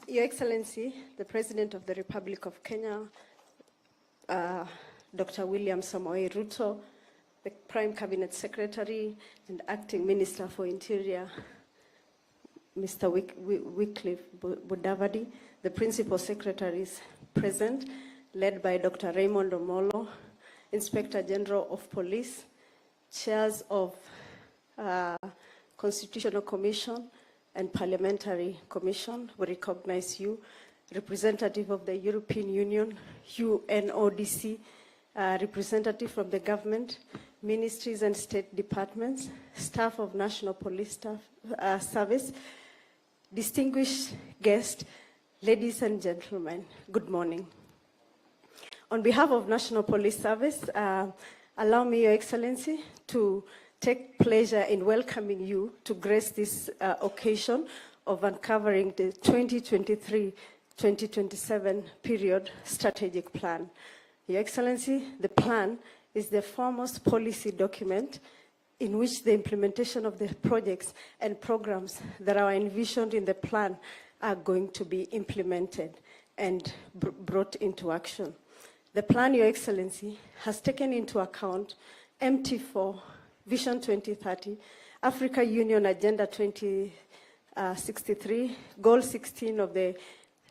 Your Excellency, the President of the Republic of Kenya, Dr. William Samoei Ruto, the Prime Cabinet Secretary and Acting Minister for Interior, Mr. Wycliffe Budavadi, the Principal Secretaries present, led by Dr. Raymond Omolo, Inspector General of Police, Chairs of Constitutional Commission and Parliamentary Commission, we recognize you, representative of the European Union, UNODC, representative from the government, ministries and state departments, staff of National Police Service, distinguished guests, ladies and gentlemen, good morning. On behalf of National Police Service, allow me, Your Excellency, to take pleasure in welcoming you to grace this occasion of uncovering the 2023-2027 period strategic plan. Your Excellency, the plan is the foremost policy document in which the implementation of the projects and programs that are envisioned in the plan are going to be implemented and brought into action. The plan, Your Excellency, has taken into account MT4, Vision 2030, Africa Union Agenda 2063, Goal 16 of the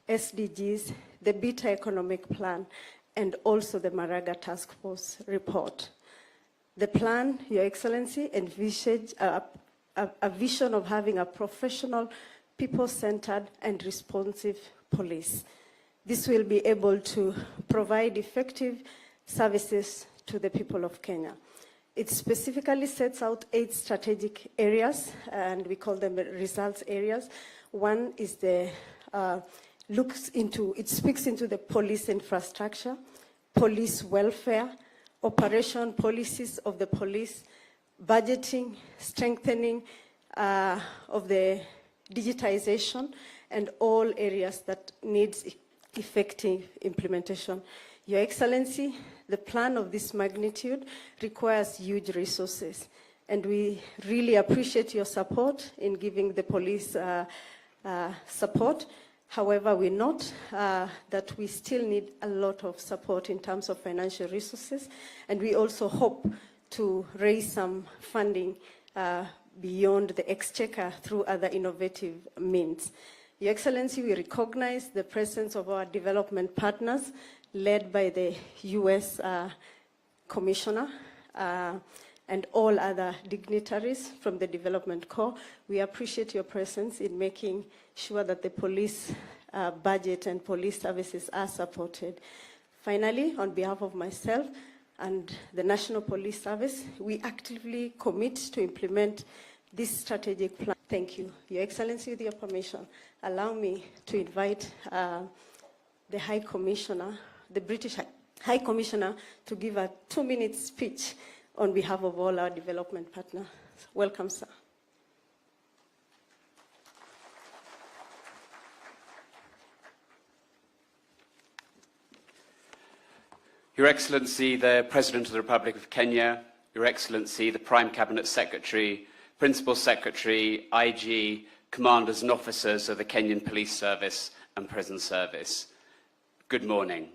SDGs, the Beta Economic Plan, and also the Maraga Task Force report. The plan, Your Excellency, envisages a vision of having a professional, people-centered, and responsive police. This will be able to provide effective services to the people of Kenya. It specifically sets out 8 strategic areas, and we call them results areas. One is the it speaks into the police infrastructure, police welfare, operation policies of the police, budgeting, strengthening of the digitization, and all areas that needs effective implementation. Your Excellency, the plan of this magnitude requires huge resources, and we really appreciate your support in giving the police support. However, we note that we still need a lot of support in terms of financial resources, and we also hope to raise some funding beyond the exchequer through other innovative means. Your Excellency, we recognize the presence of our development partners led by the US Commissioner and all other dignitaries from the Development Corps. We appreciate your presence in making sure that the police budget and police services are supported. Finally, on behalf of myself and the National Police Service, we actively commit to implement this strategic plan. Thank you. Your Excellency, with your permission, allow me to invite the High Commissioner, the British High Commissioner, to give a 2-minute speech on behalf of all our development partners. Welcome, sir. Your Excellency, the President of the Republic of Kenya, Your Excellency, the Prime Cabinet Secretary, Principal Secretary, IG, Commanders and Officers of the Kenyan Police Service and Prison Service, good morning.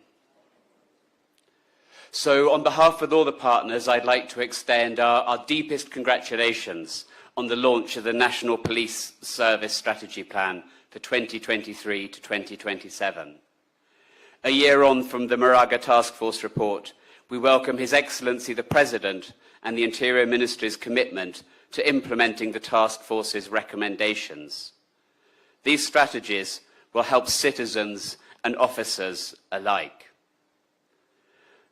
So on behalf of all the partners, I'd like to extend our deepest congratulations on the launch of the National Police Service Strategy Plan for 2023 to 2027. A year on from the Maraga Task Force report, we welcome His Excellency the President and the Interior Ministry's commitment to implementing the Task Force's recommendations. These strategies will help citizens and officers alike.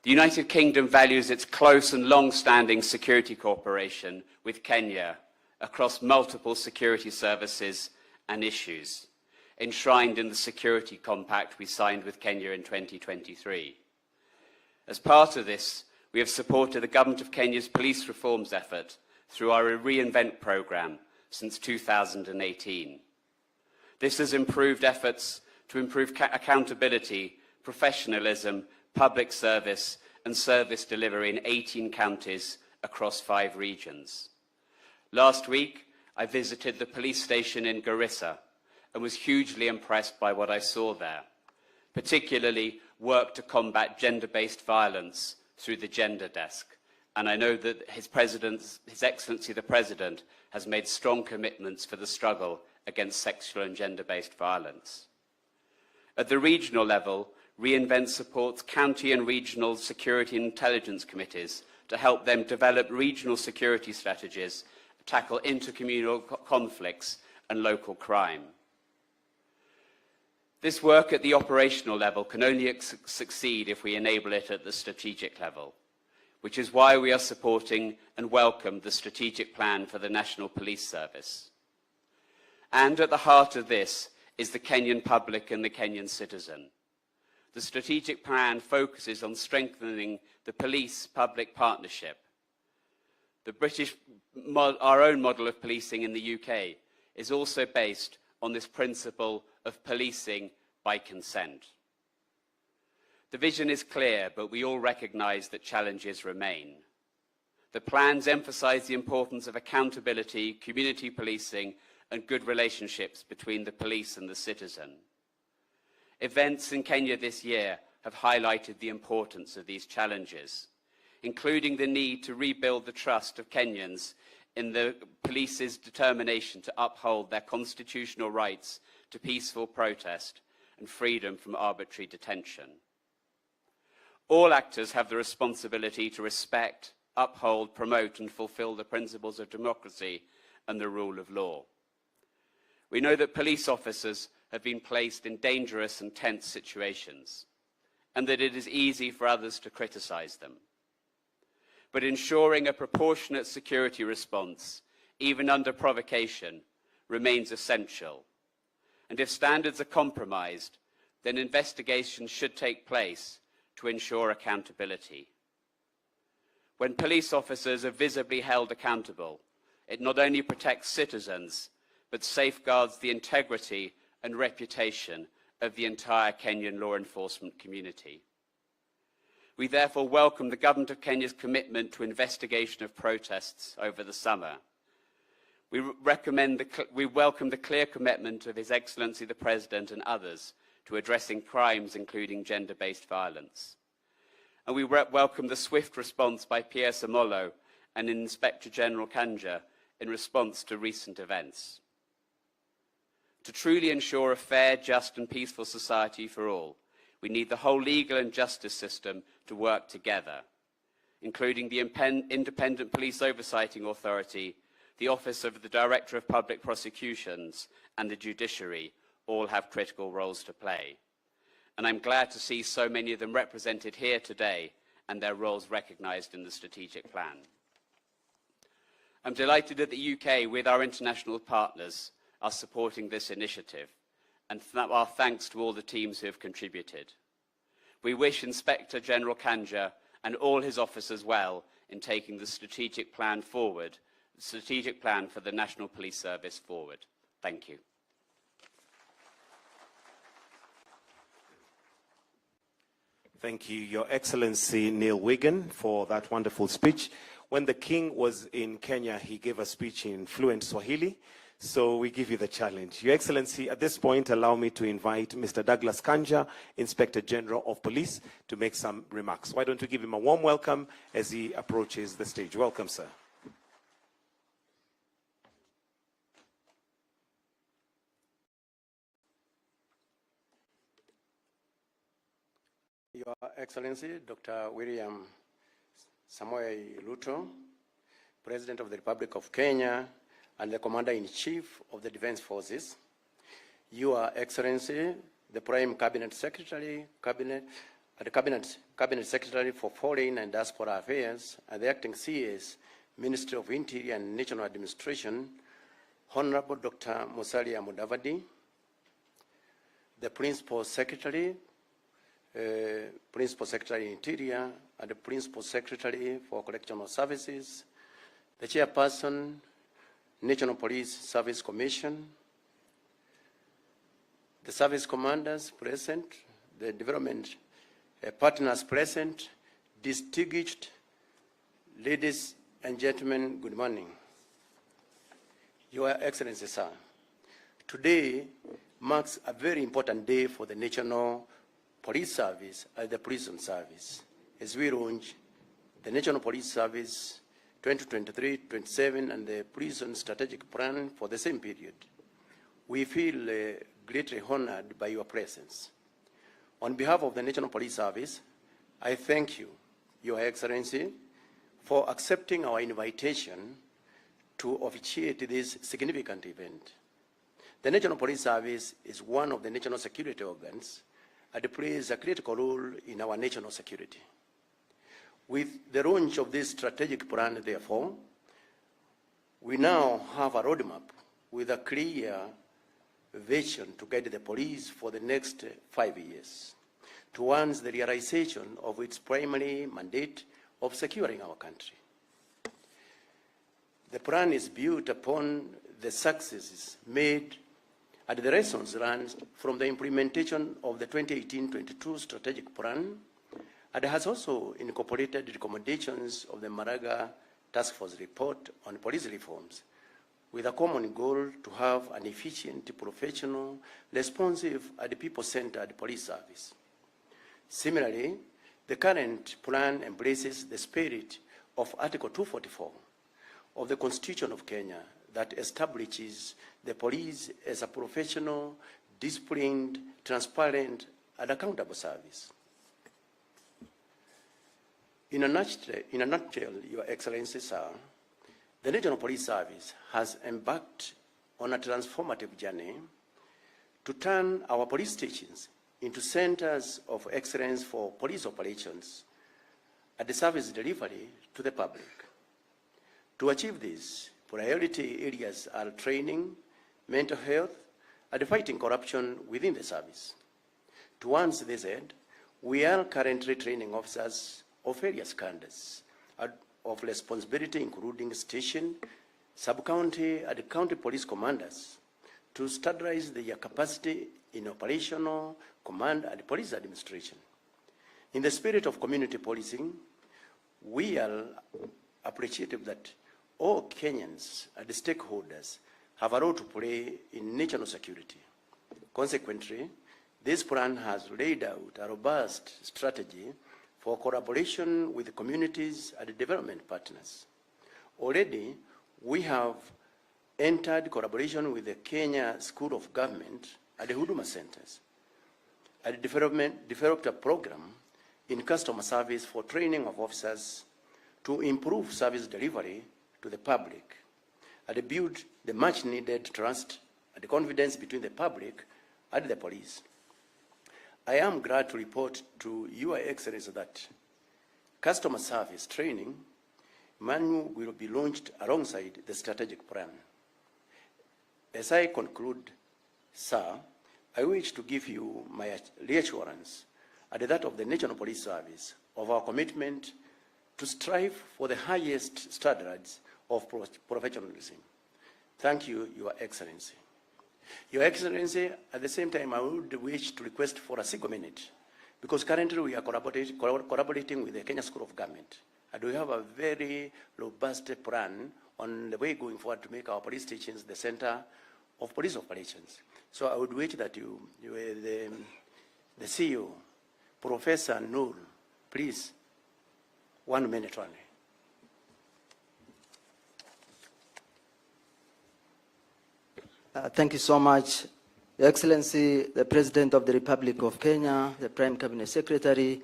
The United Kingdom values its close and long-standing security cooperation with Kenya across multiple security services and issues, enshrined in the Security Compact we signed with Kenya in 2023. As part of this, we have supported the Government of Kenya's police reforms effort through our Reinvent programme since 2018. This has improved efforts to improve accountability, professionalism, public service and service delivery in 18 counties across 5 regions. Last week, I visited the police station in Garissa, and was hugely impressed by what I saw there, particularly work to combat gender-based violence through the Gender Desk. And I know that His Excellency the President has made strong commitments for the struggle against sexual and gender-based violence. At the regional level, reInvent supports county and regional security and intelligence committees to help them develop regional security strategies, tackle intercommunal conflicts and local crime. This work at the operational level can only succeed if we enable it at the strategic level, which is why we are supporting and welcome the strategic plan for the National Police Service. And at the heart of this is the Kenyan public and the Kenyan citizen. The strategic plan focuses on strengthening the police-public partnership. Our own model of policing in the UK is also based on this principle of policing by consent. The vision is clear, but we all recognise that challenges remain. The plans emphasise the importance of accountability, community policing, and good relationships between the police and the citizen. Events in Kenya this year have highlighted the importance of these challenges, including the need to rebuild the trust of Kenyans in the police's determination to uphold their constitutional rights to peaceful protest and freedom from arbitrary detention. All actors have the responsibility to respect, uphold, promote and fulfil the principles of democracy and the rule of law. We know that police officers have been placed in dangerous and tense situations, and that it is easy for others to criticise them. But ensuring a proportionate security response, even under provocation, remains essential. And if standards are compromised, then investigations should take place to ensure accountability. When police officers are visibly held accountable, it not only protects citizens, but safeguards the integrity and reputation of the entire Kenyan law enforcement community. We therefore welcome the Government of Kenya's commitment to investigation of protests over the summer. We welcome the clear commitment of His Excellency the President and others to addressing crimes including gender-based violence. And we welcome the swift response by PS Amolo and Inspector General Kanja in response to recent events. To truly ensure a fair, just and peaceful society for all, we need the whole legal and justice system to work together, including the Independent Police Oversighting Authority, the Office of the Director of Public Prosecutions, and the judiciary all have critical roles to play. And I'm glad to see so many of them represented here today and their roles recognised in the strategic plan. I'm delighted that the UK, with our international partners, are supporting this initiative, and our thanks to all the teams who have contributed. We wish Inspector General Kanja and all his officers well in taking the strategic plan forward, the strategic plan for the National Police Service forward. Thank you. Thank you, Your Excellency Neil Wigan, for that wonderful speech. When the King was in Kenya, he gave a speech in fluent Swahili. So we give you the challenge. Your Excellency, at this point, allow me to invite Mr. Douglas Kanja, Inspector General of Police, to make some remarks. Why don't we give him a warm welcome as he approaches the stage. Welcome, sir. Your Excellency, Dr. William Samoei Ruto, President of the Republic of Kenya, and the Commander-in-Chief of the Defense Forces, Your Excellency, the Prime Cabinet Secretary, Cabinet Secretary for Foreign and Diaspora Affairs, and the Acting CS, Ministry of Interior and National Administration, Honorable Dr. Musalia Mudavadi, the Principal Secretary Interior, and the Principal Secretary for Correctional Services, the Chairperson, National Police Service Commission, the service commanders present, the development partners present, distinguished ladies and gentlemen, good morning. Your Excellency, sir, Today marks a very important day for the National Police Service and the Prison Service as we launch the National Police Service 2023-27 and the Prison Strategic Plan for the same period. We feel greatly honored by your presence. On behalf of the National Police Service, I thank you, Your Excellency, for accepting our invitation to officiate this significant event. The National Police Service is one of the national security organs and plays a critical role in our national security. With the launch of this strategic plan, therefore, we now have a roadmap with a clear vision to guide the police for the next 5 years towards the realization of its primary mandate of securing our country. The plan is built upon the successes made and the lessons learned from the implementation of the 2018-22 strategic plan, and has also incorporated recommendations of the Maraga Task Force report on police reforms, with a common goal to have an efficient, professional, responsive, and people-centered police service. Similarly, the current plan embraces the spirit of Article 244 of the Constitution of Kenya that establishes the police as a professional, disciplined, transparent, and accountable service. In a nutshell, Your Excellency, sir, the National Police Service has embarked on a transformative journey to turn our police stations into centers of excellence for police operations and the service delivery to the public. To achieve this, priority areas are training, mental health, and fighting corruption within the service. Towards this end, we are currently training officers of various cadres of responsibility, including station, sub-county, and county police commanders, to standardize their capacity in operational, command, and police administration. In the spirit of community policing, we are appreciative that all Kenyans and stakeholders have a role to play in national security. Consequently, this plan has laid out a robust strategy for collaboration with communities and development partners. Already, we have entered collaboration with the Kenya School of Government and the Huduma Centers, and developed a program in customer service for training of officers to improve service delivery to the public and build the much-needed trust and confidence between the public and the police. I am glad to report to Your Excellency that customer service training manual will be launched alongside the strategic plan. As I conclude, sir, I wish to give you my reassurance and that of the National Police Service of our commitment to strive for the highest standards of professionalism. Thank you, Your Excellency. Your Excellency, at the same time, I would wish to request for a single minute, because currently we are collaborating with the Kenya School of Government, and we have a very robust plan on the way going forward to make our police stations the center of police operations. So I would wish that the CEO, Professor Noor, please, 1 minute only. Thank you so much, Your Excellency, the President of the Republic of Kenya, the Prime Cabinet Secretary,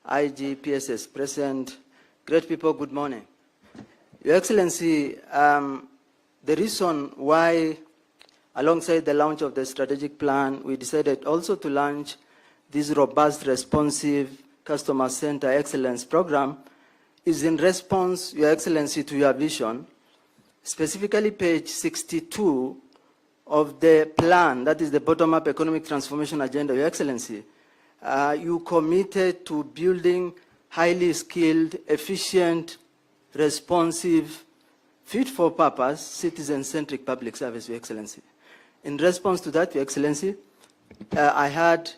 IG, PSS President, great people, good morning. Your Excellency, the reason why, alongside the launch of the strategic plan, we decided also to launch this robust, responsive, customer-centered excellence program is in response, Your Excellency, to your vision, specifically page 62 of the plan, that is the bottom-up economic transformation agenda, Your Excellency. You committed to building highly skilled, efficient, responsive, fit-for-purpose, citizen-centric public service, Your Excellency. In response to that, Your Excellency, I had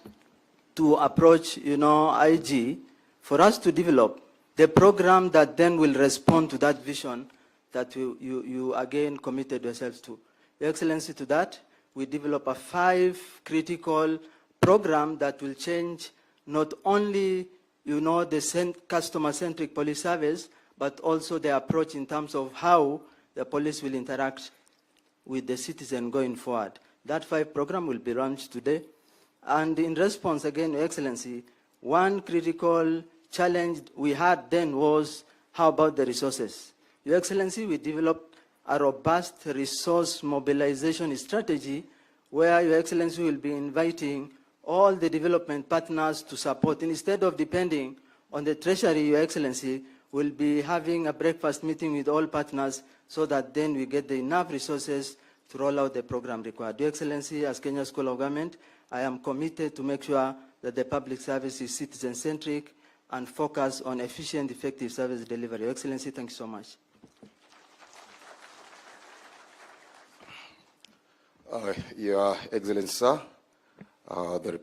to approach, IG for us to develop the program that then will respond to that vision that you again committed yourselves to. Your Excellency, to that, we develop a 5 critical program that will change not only, the customer-centric police service, but also the approach in terms of how the police will interact with the citizen going forward. That 5 program will be launched today. And in response, again, Your Excellency, one critical challenge we had then was, how about the resources? Your Excellency, we developed a robust resource mobilization strategy where Your Excellency will be inviting all the development partners to support. Instead of depending on the Treasury, Your Excellency, we'll be having a breakfast meeting with all partners so that then we get the enough resources to roll out the program required. Your Excellency, as Kenya School of Government, I am committed to make sure that the public service is citizen-centric and focus on efficient, effective service delivery. Your Excellency, thank you so much. Your Excellency, sir, the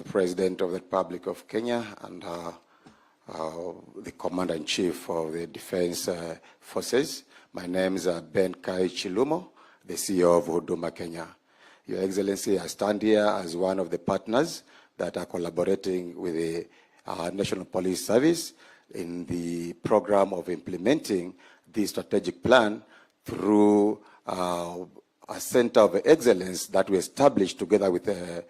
President of the Republic of Kenya and the Commander-in-Chief of the Defense Forces. My name is Ben Kai Chilumo, the CEO of Huduma Kenya. Your Excellency, I stand here as one of the partners that are collaborating with the National Police Service in the program of implementing the strategic plan through a center of excellence that we established together with the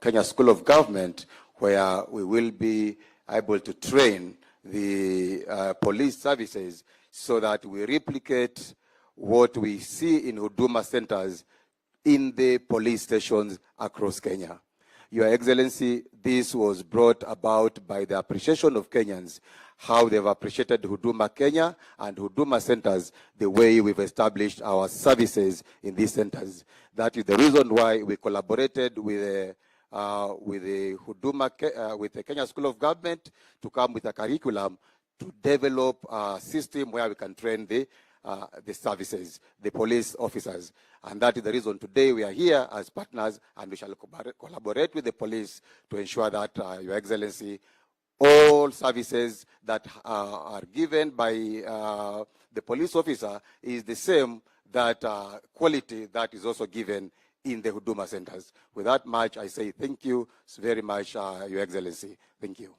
Kenya School of Government, where we will be able to train the police services so that we replicate what we see in Huduma centers in the police stations across Kenya. Your Excellency, this was brought about by the appreciation of Kenyans, how they've appreciated Huduma Kenya and Huduma centers, the way we've established our services in these centers. That is the reason why we collaborated with the Kenya School of Government to come with a curriculum to develop a system where we can train the services, the police officers. And that is the reason today we are here as partners, and we shall collaborate with the police to ensure that, Your Excellency, all services that are given by the police officer is the same that quality that is also given in the Huduma centers. With that much, I say thank you very much, Your Excellency. Thank you.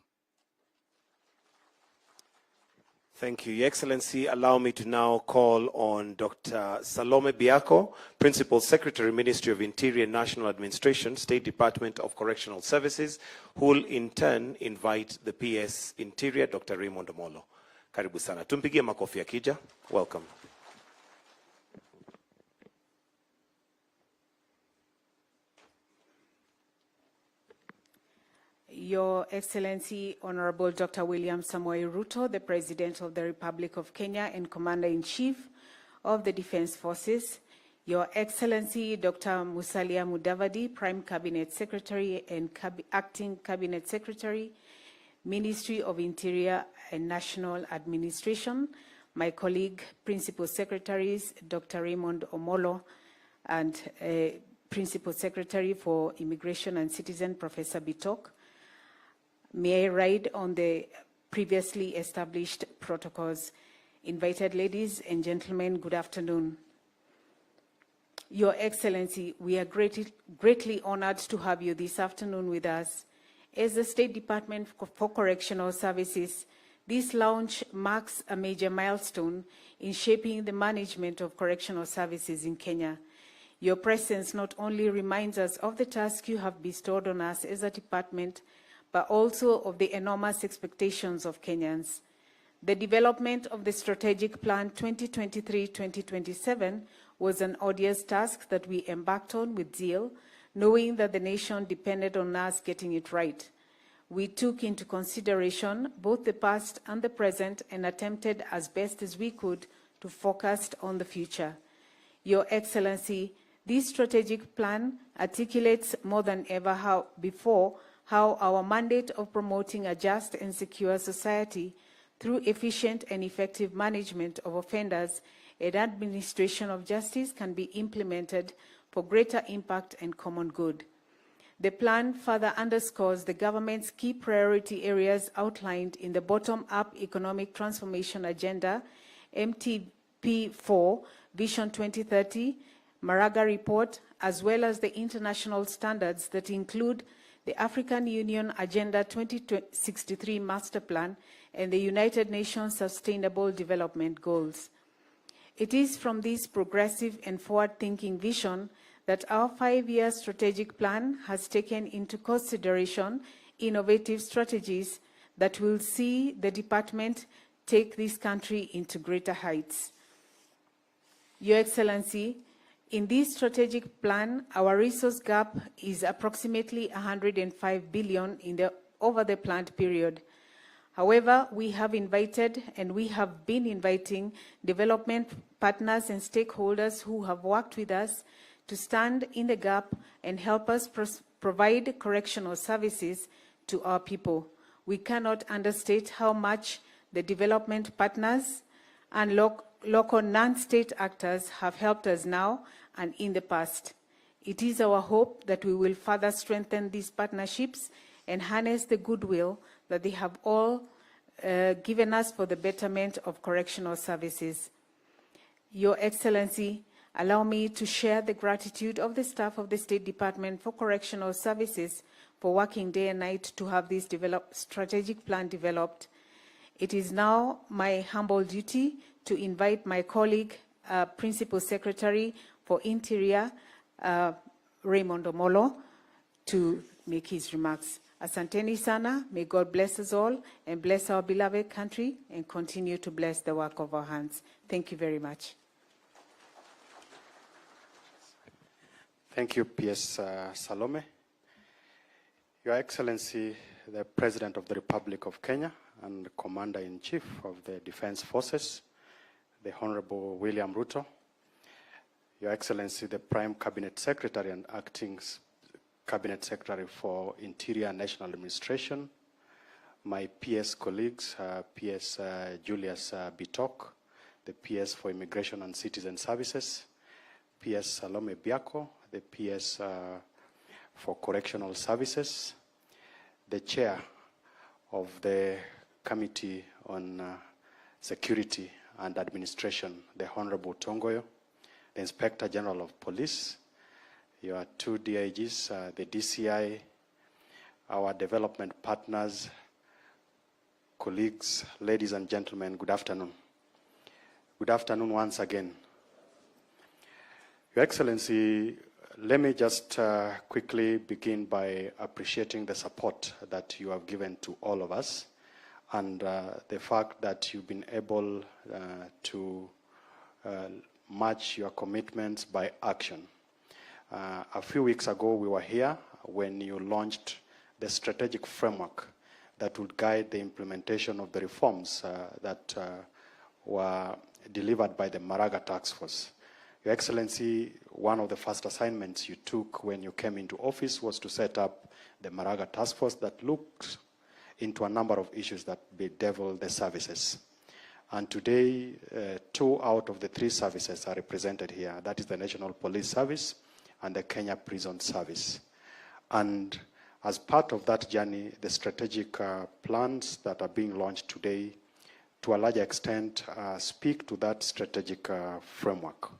Thank you, Your Excellency. Allow me to now call on Dr. Salome Biako, Principal Secretary, Ministry of Interior and National Administration, State Department of Correctional Services, who will in turn invite the PS Interior, Dr. Raymond Omolo. Karibu sana. Tumpigie makofi akija. Welcome. Your Excellency, Honorable Dr. William Samoei Ruto, the President of the Republic of Kenya and Commander-in-Chief of the Defense Forces, Your Excellency, Dr. Musalia Mudavadi, Prime Cabinet Secretary and Acting Cabinet Secretary, Ministry of Interior and National Administration, my colleague, Principal Secretaries, Dr. Raymond Omolo, and Principal Secretary for Immigration and Citizen, Professor Bitok. May I ride on the previously established protocols. Invited ladies and gentlemen, good afternoon. Your Excellency, we are greatly honored to have you this afternoon with us. As the State Department for Correctional Services, this launch marks a major milestone in shaping the management of correctional services in Kenya. Your presence not only reminds us of the task you have bestowed on us as a department, but also of the enormous expectations of Kenyans. The development of the Strategic Plan 2023-2027 was an odious task that we embarked on with zeal, knowing that the nation depended on us getting it right. We took into consideration both the past and the present and attempted as best as we could to focus on the future. Your Excellency, this strategic plan articulates more than ever before how our mandate of promoting a just and secure society through efficient and effective management of offenders and administration of justice can be implemented for greater impact and common good. The plan further underscores the government's key priority areas outlined in the Bottom-Up Economic Transformation Agenda, MTP4, Vision 2030, Maraga Report, as well as the international standards that include the African Union Agenda 2063 Master Plan and the United Nations Sustainable Development Goals. It is from this progressive and forward-thinking vision that our 5-year strategic plan has taken into consideration innovative strategies that will see the department take this country into greater heights. Your Excellency, in this strategic plan, our resource gap is approximately 105 billion over the planned period. However, we have invited and we have been inviting development partners and stakeholders who have worked with us to stand in the gap and help us provide correctional services to our people. We cannot understate how much the development partners and local non-state actors have helped us now and in the past. It is our hope that we will further strengthen these partnerships and harness the goodwill that they have all given us for the betterment of correctional services. Your Excellency, allow me to share the gratitude of the staff of the State Department for Correctional Services for working day and night to have this strategic plan developed. It is now my humble duty to invite my colleague, Principal Secretary for Interior, Raymond Omolo, to make his remarks. Asanteni sana, may God bless us all and bless our beloved country and continue to bless the work of our hands. Thank you very much. Thank you, PS Salome. Your Excellency, the President of the Republic of Kenya and Commander-in-Chief of the Defense Forces, the Honorable William Ruto, Your Excellency, the Prime Cabinet Secretary and Acting Cabinet Secretary for Interior and National Administration, my PS colleagues, PS Julius Bitok, the PS for Immigration and Citizen Services, PS Salome Biako, the PS for Correctional Services, the Chair of the Committee on Security and Administration, the Honorable Tongoyo, the Inspector General of Police, your 2 DIGs, the DCI, our development partners, colleagues, ladies and gentlemen, good afternoon. Good afternoon once again. Your Excellency, let me just quickly begin by appreciating the support that you have given to all of us and the fact that you've been able to match your commitments by action. A few weeks ago, we were here when you launched the strategic framework that would guide the implementation of the reforms that were delivered by the Maraga Task Force. Your Excellency, one of the first assignments you took when you came into office was to set up the Maraga Task Force that looked into a number of issues that bedevil the services. And today, 2 out of the 3 services are represented here. That is the National Police Service and the Kenya Prison Service. And as part of that journey, the strategic plans that are being launched today, to a large extent, speak to that strategic framework.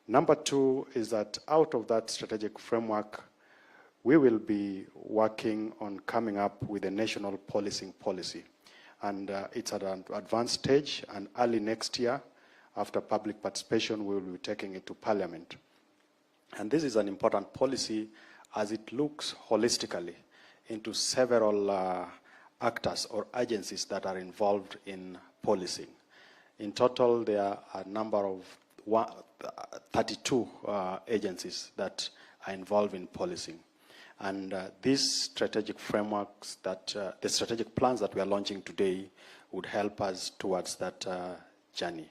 Number 2 is that out of that strategic framework, we will be working on coming up with a national policing policy. And it's at an advanced stage, and early next year, after public participation, we will be taking it to Parliament. And this is an important policy as it looks holistically into several actors or agencies that are involved in policing. In total, there are a number of 32 agencies that are involved in policing. And these strategic frameworks, the strategic plans that we are launching today would help us towards that journey.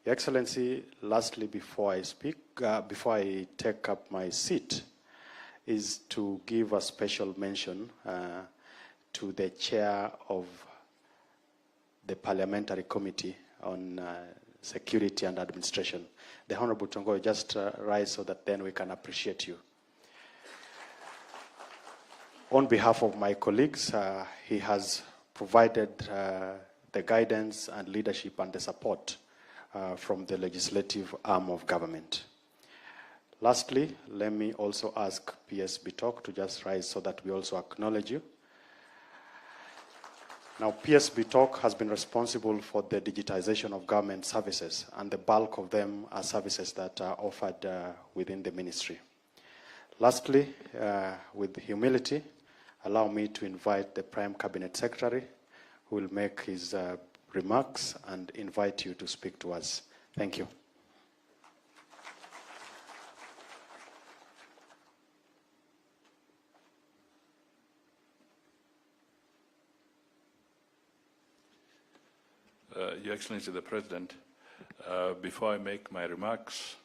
Your Excellency, lastly, before I speak, before I take up my seat, is to give a special mention to the chair of the Parliamentary Committee on Security and Administration. The Honorable Tongoyo, just rise so that then we can appreciate you. On behalf of my colleagues, he has provided the guidance and leadership and the support from the legislative arm of government. Lastly, let me also ask PS Bitok to just rise so that we also acknowledge you. Now, PS Bitok has been responsible for the digitization of government services, and the bulk of them are services that are offered within the ministry. Lastly, with humility, allow me to invite the Prime Cabinet Secretary, who will make his remarks and invite you to speak to us. Thank you. Your Excellency the President, before I make my remarks,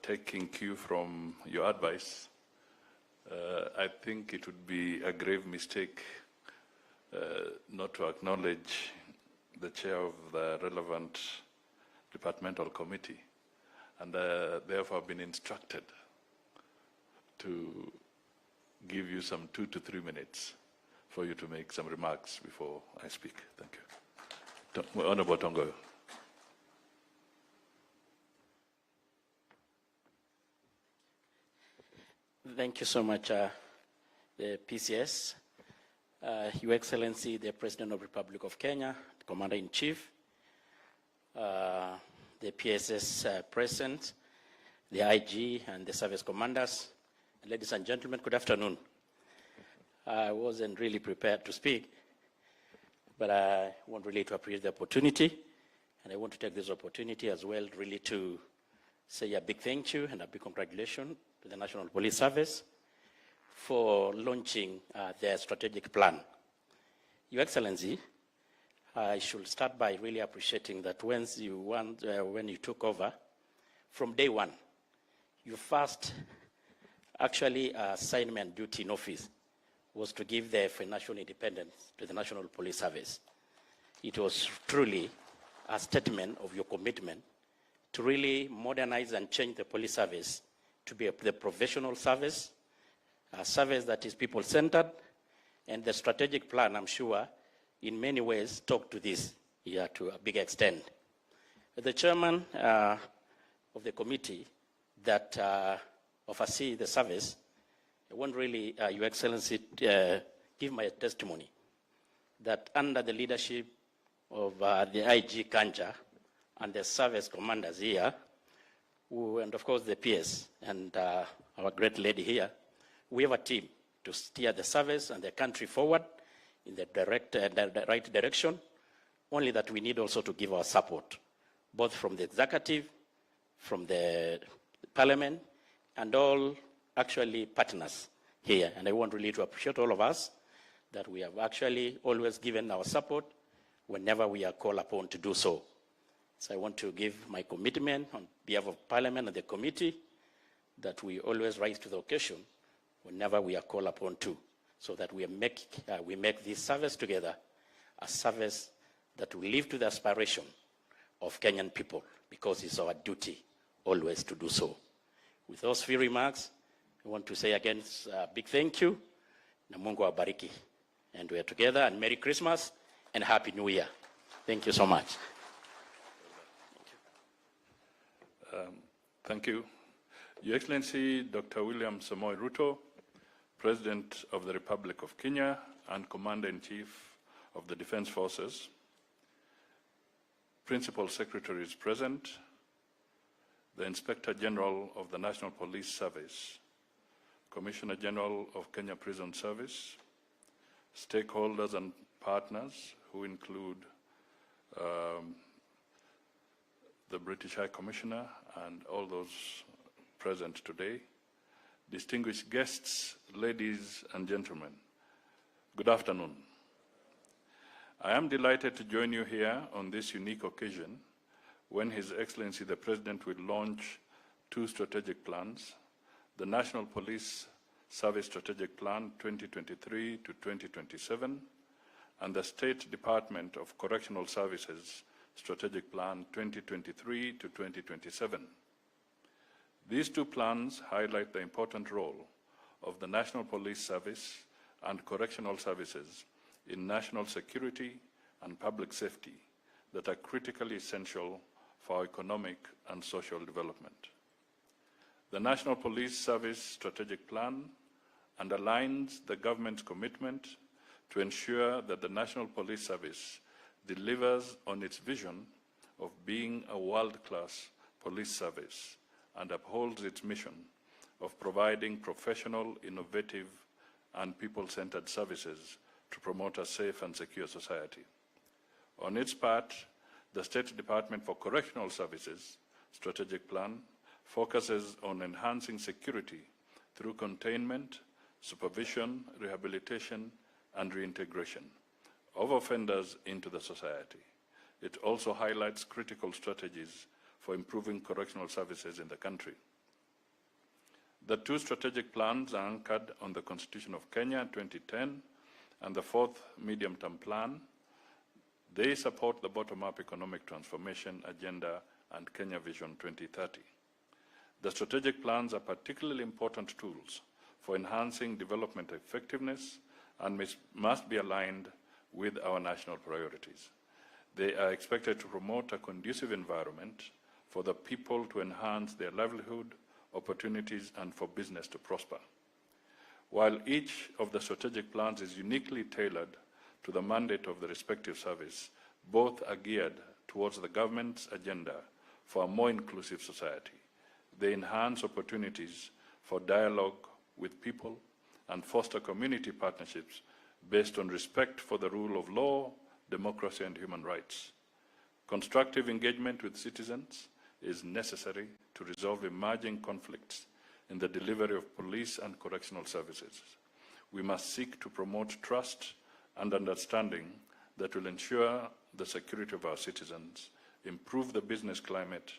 taking cue from your advice, I think it would be a grave mistake not to acknowledge the chair of the relevant departmental committee, and therefore been instructed to give you some 2 to 3 minutes for you to make some remarks before I speak. Thank you. Honorable Tongo. Thank you so much, the PCS, Your Excellency, the President of the Republic of Kenya, the Commander-in-Chief, the PSS President, the IG, and the service commanders. Ladies and gentlemen, good afternoon. I wasn't really prepared to speak, but I want really to appreciate the opportunity, and I want to take this opportunity as well really to say a big thank you and a big congratulations to the National Police Service for launching their strategic plan. Your Excellency, I should start by really appreciating that when you took over, from day one, your first actually assignment duty in office was to give the financial independence to the National Police Service. It was truly a statement of your commitment to really modernize and change the police service to be the professional service, a service that is people-centered, and the strategic plan, I'm sure, in many ways talked to this here to a big extent. The chairman of the committee that oversees the service, I want really, Your Excellency, give my testimony that under the leadership of the IG Kanja and the service commanders here, and of course the PS and our great lady here, we have a team to steer the service and the country forward in the right direction, only that we need also to give our support, both from the executive, from the parliament, and all actually partners here. And I want really to appreciate all of us that we have actually always given our support whenever we are called upon to do so. So I want to give my commitment on behalf of Parliament and the committee that we always rise to the occasion whenever we are called upon to, so that we make this service together a service that will live to the aspiration of Kenyan people, because it's our duty always to do so. With those few remarks, I want to say again a big thank you, na Mungu awabariki, and we are together, and Merry Christmas and Happy New Year. Thank you so much. Thank you. Your Excellency, Dr. William Samoei Ruto, President of the Republic of Kenya and Commander-in-Chief of the Defense Forces, Principal Secretary is present, the Inspector General of the National Police Service, Commissioner General of Kenya Prison Service, stakeholders and partners who include the British High Commissioner and all those present today, distinguished guests, ladies and gentlemen, good afternoon. I am delighted to join you here on this unique occasion when His Excellency the President will launch 2 strategic plans, the National Police Service Strategic Plan 2023 to 2027 and the State Department of Correctional Services Strategic Plan 2023 to 2027. These 2 plans highlight the important role of the National Police Service and correctional services in national security and public safety that are critically essential for our economic and social development. The National Police Service Strategic Plan underlines the government's commitment to ensure that the National Police Service delivers on its vision of being a world-class police service and upholds its mission of providing professional, innovative, and people-centered services to promote a safe and secure society. On its part, the State Department for Correctional Services Strategic Plan focuses on enhancing security through containment, supervision, rehabilitation, and reintegration of offenders into the society. It also highlights critical strategies for improving correctional services in the country. The two strategic plans are anchored on the Constitution of Kenya 2010 and the fourth medium-term plan. They support the bottom-up economic transformation agenda and Kenya Vision 2030. The strategic plans are particularly important tools for enhancing development effectiveness and must be aligned with our national priorities. They are expected to promote a conducive environment for the people to enhance their livelihood, opportunities, and for business to prosper. While each of the strategic plans is uniquely tailored to the mandate of the respective service, both are geared towards the government's agenda for a more inclusive society. They enhance opportunities for dialogue with people and foster community partnerships based on respect for the rule of law, democracy, and human rights. Constructive engagement with citizens is necessary to resolve emerging conflicts in the delivery of police and correctional services. We must seek to promote trust and understanding that will ensure the security of our citizens, improve the business climate,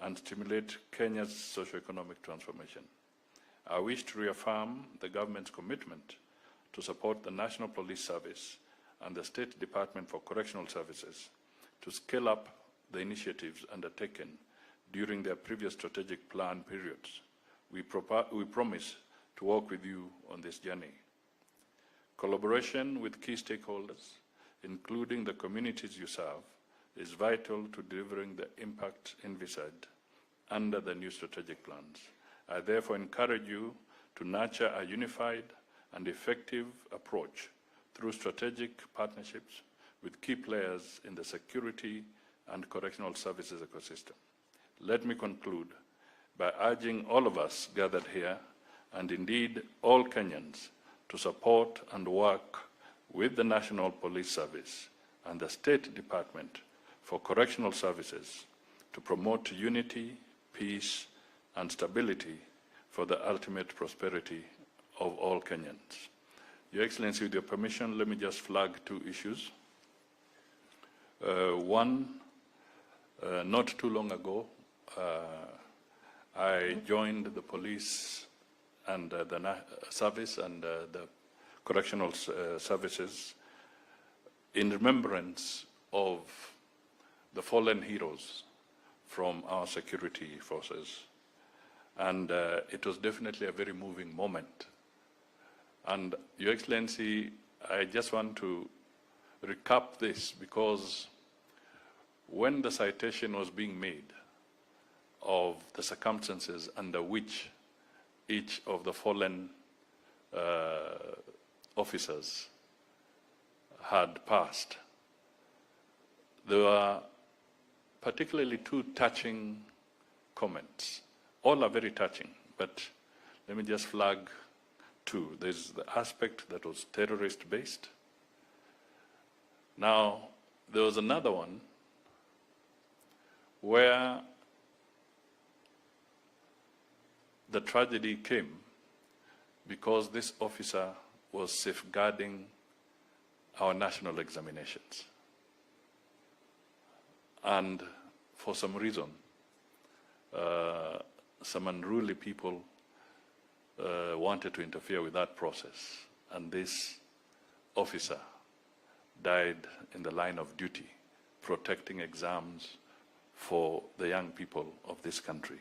and stimulate Kenya's socio-economic transformation. I wish to reaffirm the government's commitment to support the National Police Service and the State Department for Correctional Services to scale up the initiatives undertaken during their previous strategic plan periods. We promise to work with you on this journey. Collaboration with key stakeholders, including the communities you serve, is vital to delivering the impact envisaged under the new strategic plans. I therefore encourage you to nurture a unified and effective approach through strategic partnerships with key players in the security and correctional services ecosystem. Let me conclude by urging all of us gathered here, and indeed all Kenyans, to support and work with the National Police Service and the State Department for Correctional Services to promote unity, peace, and stability for the ultimate prosperity of all Kenyans. Your Excellency, with your permission, let me just flag two issues. One, not too long ago, I joined the police and the service and the correctional services in remembrance of the fallen heroes from our security forces. And it was definitely a very moving moment. And Your Excellency, I just want to recap this because when the citation was being made of the circumstances under which each of the fallen officers had passed, there were particularly two touching comments. All are very touching, but let me just flag two. There's the aspect that was terrorist-based. Now, there was another one where the tragedy came because this officer was safeguarding our national examinations. And for some reason, some unruly people wanted to interfere with that process. And this officer died in the line of duty, protecting exams for the young people of this country.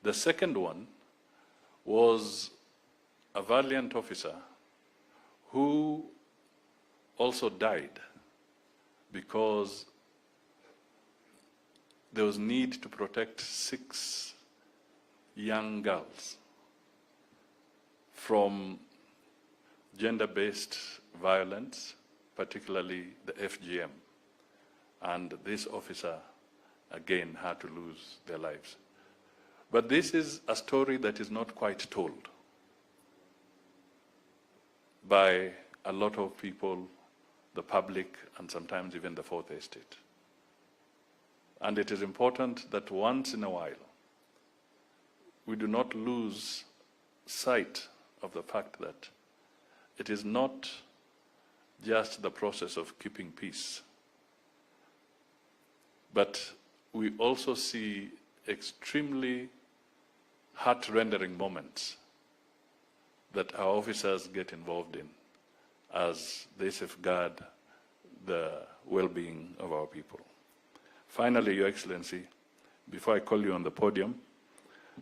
The second one was a valiant officer who also died because there was need to protect 6 young girls from gender-based violence, particularly the FGM. And this officer, again, had to lose their lives. But this is a story that is not quite told by a lot of people, the public, and sometimes even the Fourth Estate. And it is important that once in a while, we do not lose sight of the fact that it is not just the process of keeping peace, but we also see extremely heart-rendering moments that our officers get involved in as they safeguard the well-being of our people. Finally, Your Excellency, before I call you on the podium,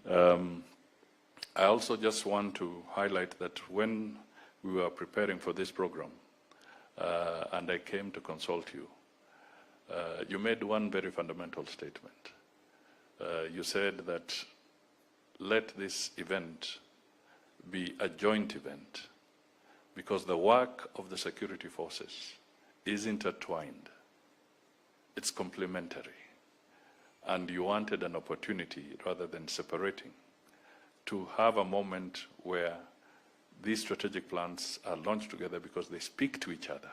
I also just want to highlight that when we were preparing for this program, and I came to consult you, you made one very fundamental statement. You said that let this event be a joint event because the work of the security forces is intertwined. It's complementary. And you wanted an opportunity, rather than separating, to have a moment where these strategic plans are launched together because they speak to each other.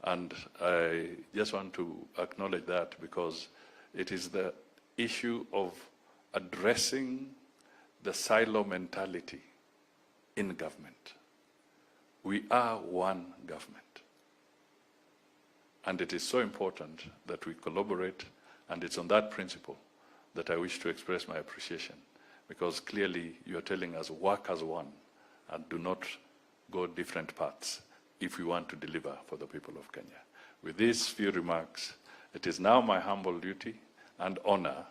And I just want to acknowledge that because it is the issue of addressing the silo mentality in government. We are one government. And it is so important that we collaborate, and it's on that principle that I wish to express my appreciation, because clearly you're telling us work as one and do not go different paths if we want to deliver for the people of Kenya. With these few remarks, it is now my humble duty and honor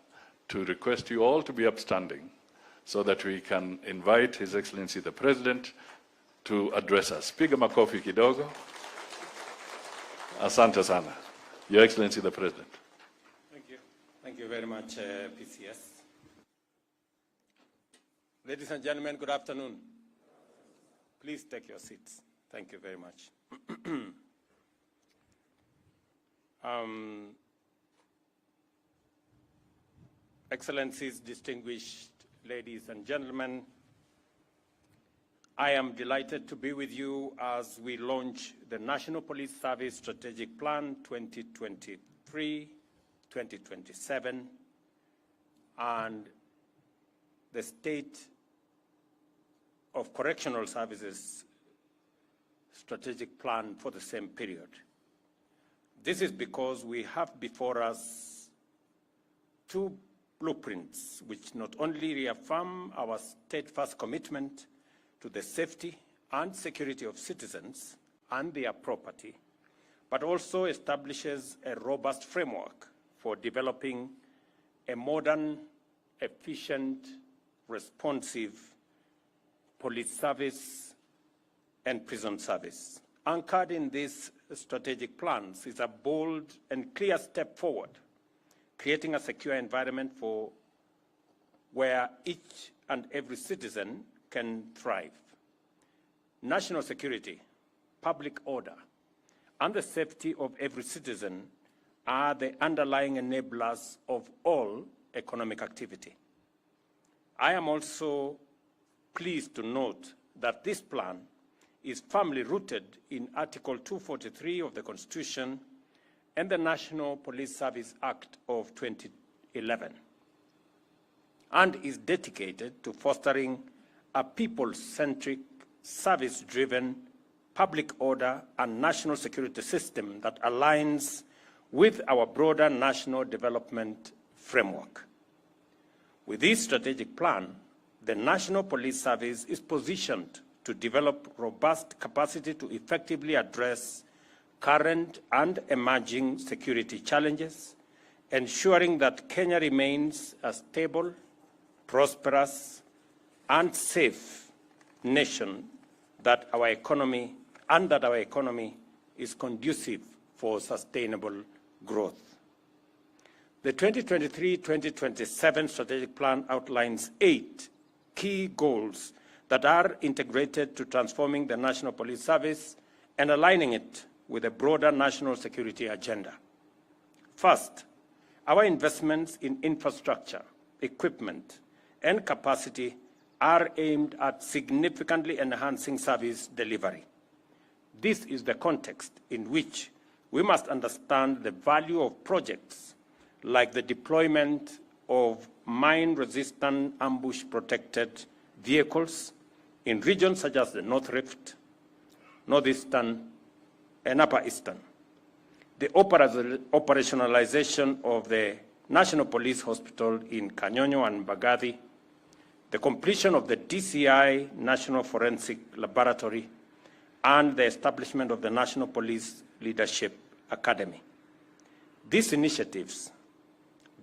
to request you all to be upstanding so that we can invite His Excellency the President to address us. Piga makofi kidogo. Asante sana. Your Excellency the President. Thank you. Thank you very much, PCS. Ladies and gentlemen, good afternoon. Please take your seats. Thank you very much. Excellencies, distinguished ladies and gentlemen, I am delighted to be with you as we launch the National Police Service Strategic Plan 2023-2027 and the State of Correctional Services Strategic Plan for the same period. This is because we have before us two blueprints which not only reaffirm our steadfast commitment to the safety and security of citizens and their property, but also establishes a robust framework for developing a modern, efficient, responsive police service and prison service. Anchored in these strategic plans is a bold and clear step forward, creating a secure environment for where each and every citizen can thrive. National security, public order, and the safety of every citizen are the underlying enablers of all economic activity. I am also pleased to note that this plan is firmly rooted in Article 243 of the Constitution and the National Police Service Act of 2011, and is dedicated to fostering a people-centric, service-driven public order and national security system that aligns with our broader national development framework. With this strategic plan, the National Police Service is positioned to develop robust capacity to effectively address current and emerging security challenges, ensuring that Kenya remains a stable, prosperous, and safe nation, that our economy is conducive for sustainable growth. The 2023-2027 strategic plan outlines 8 key goals that are integrated to transforming the National Police Service and aligning it with a broader national security agenda. First, our investments in infrastructure, equipment, and capacity are aimed at significantly enhancing service delivery. This is the context in which we must understand the value of projects like the deployment of mine-resistant ambush-protected vehicles in regions such as the North Rift, Northeastern, and Upper Eastern, the operationalization of the National Police Hospital in Kanyonyo and Mbagathi, the completion of the DCI National Forensic Laboratory, and the establishment of the National Police Leadership Academy. These initiatives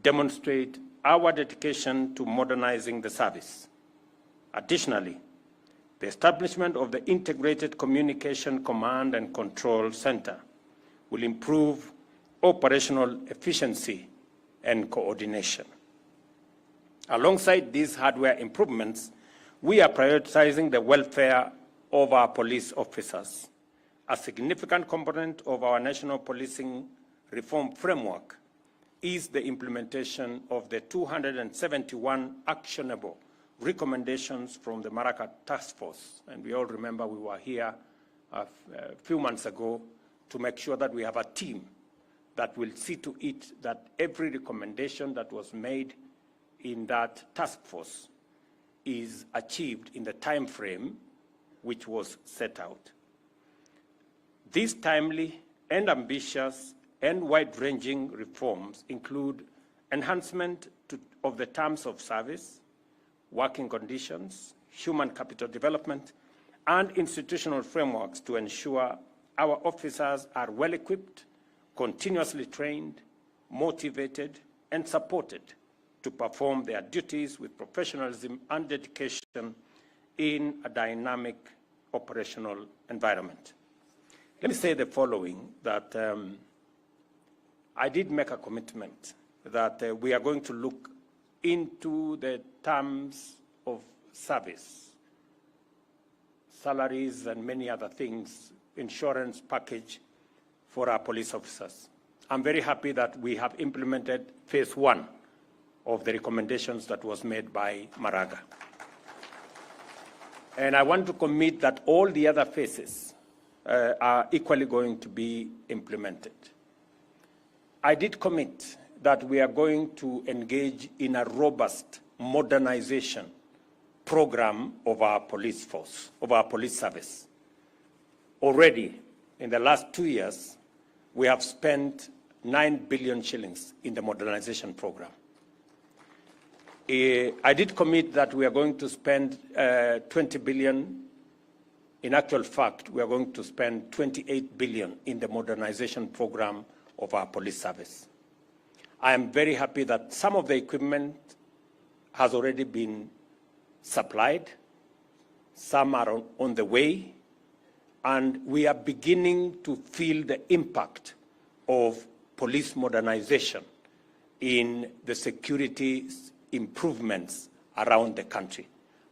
demonstrate our dedication to modernizing the service. Additionally, the establishment of the Integrated Communication Command and Control Center will improve operational efficiency and coordination. Alongside these hardware improvements, we are prioritizing the welfare of our police officers. A significant component of our national policing reform framework is the implementation of the 271 actionable recommendations from the Maraca Task Force. And we all remember we were here a few months ago to make sure that we have a team that will see to it that every recommendation that was made in that task force is achieved in the time frame which was set out. These timely and ambitious and wide-ranging reforms include enhancement of the terms of service, working conditions, human capital development, and institutional frameworks to ensure our officers are well-equipped, continuously trained, motivated, and supported to perform their duties with professionalism and dedication in a dynamic operational environment. Let me say the following, that I did make a commitment that we are going to look into the terms of service, salaries and many other things, insurance package for our police officers. I'm very happy that we have implemented phase 1 of the recommendations that was made by Maraga. And I want to commit that all the other phases are equally going to be implemented. I did commit that we are going to engage in a robust modernization program of our police force, of our police service. Already, in the last 2 years, we have spent 9 billion shillings in the modernization program. I did commit that we are going to spend 20 billion. In actual fact, we are going to spend 28 billion in the modernization program of our police service. I am very happy that some of the equipment has already been supplied, some are on the way, and we are beginning to feel the impact of police modernization in the security improvements around the country.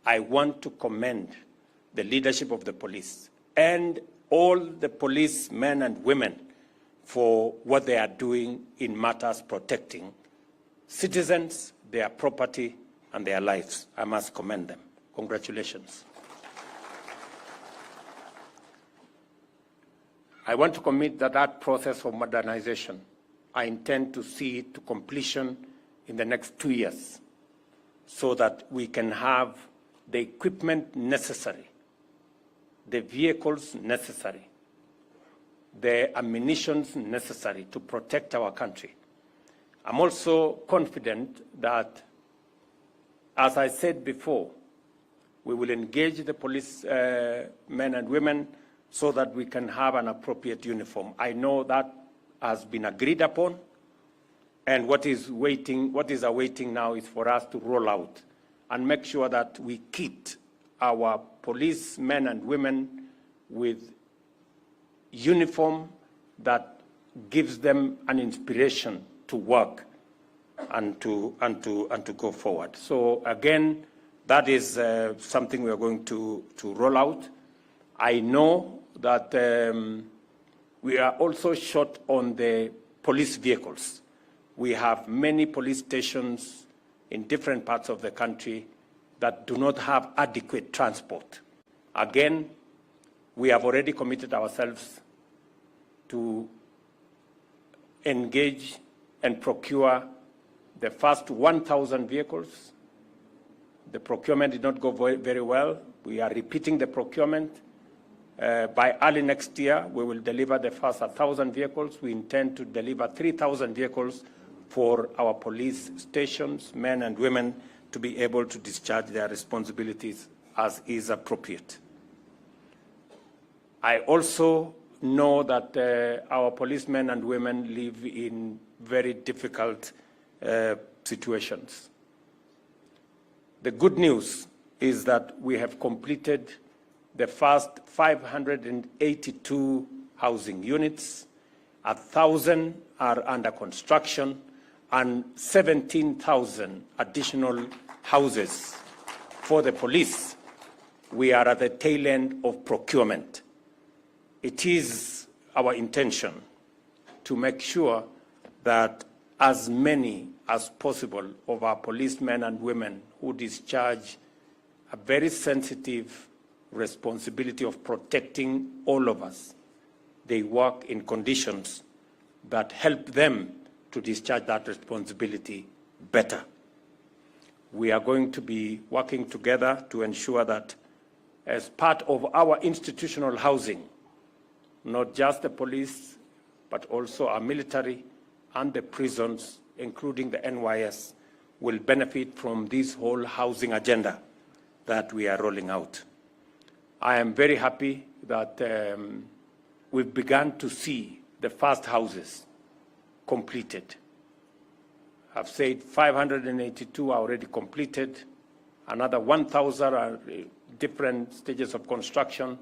I want to commend the leadership of the police and all the policemen and women for what they are doing in matters protecting citizens, their property, and their lives. I must commend them. Congratulations. I want to commit that that process of modernization, I intend to see it to completion in the next 2 years so that we can have the equipment necessary, the vehicles necessary, the ammunition necessary to protect our country. I'm also confident that, as I said before, we will engage the police men and women so that we can have an appropriate uniform. I know that has been agreed upon, and what is awaiting now is for us to roll out and make sure that we kit our policemen and women with uniform that gives them an inspiration to work and to go forward. So again, that is something we are going to roll out. I know that we are also short on the police vehicles. We have many police stations in different parts of the country that do not have adequate transport. Again, we have already committed ourselves to engage and procure the first 1,000 vehicles. The procurement did not go very well. We are repeating the procurement. By early next year, we will deliver the first 1,000 vehicles. We intend to deliver 3,000 vehicles for our police stations, men and women, to be able to discharge their responsibilities as is appropriate. I also know that our policemen and women live in very difficult situations. The good news is that we have completed the first 582 housing units, 1,000 are under construction, and 17,000 additional houses for the police. We are at the tail end of procurement. It is our intention to make sure that as many as possible of our policemen and women who discharge a very sensitive responsibility of protecting all of us, they work in conditions that help them to discharge that responsibility better. We are going to be working together to ensure that as part of our institutional housing, not just the police, but also our military and the prisons, including the NYS, will benefit from this whole housing agenda that we are rolling out. I am very happy that we've begun to see the first houses completed. I've said 582 are already completed. Another 1,000 are different stages of construction,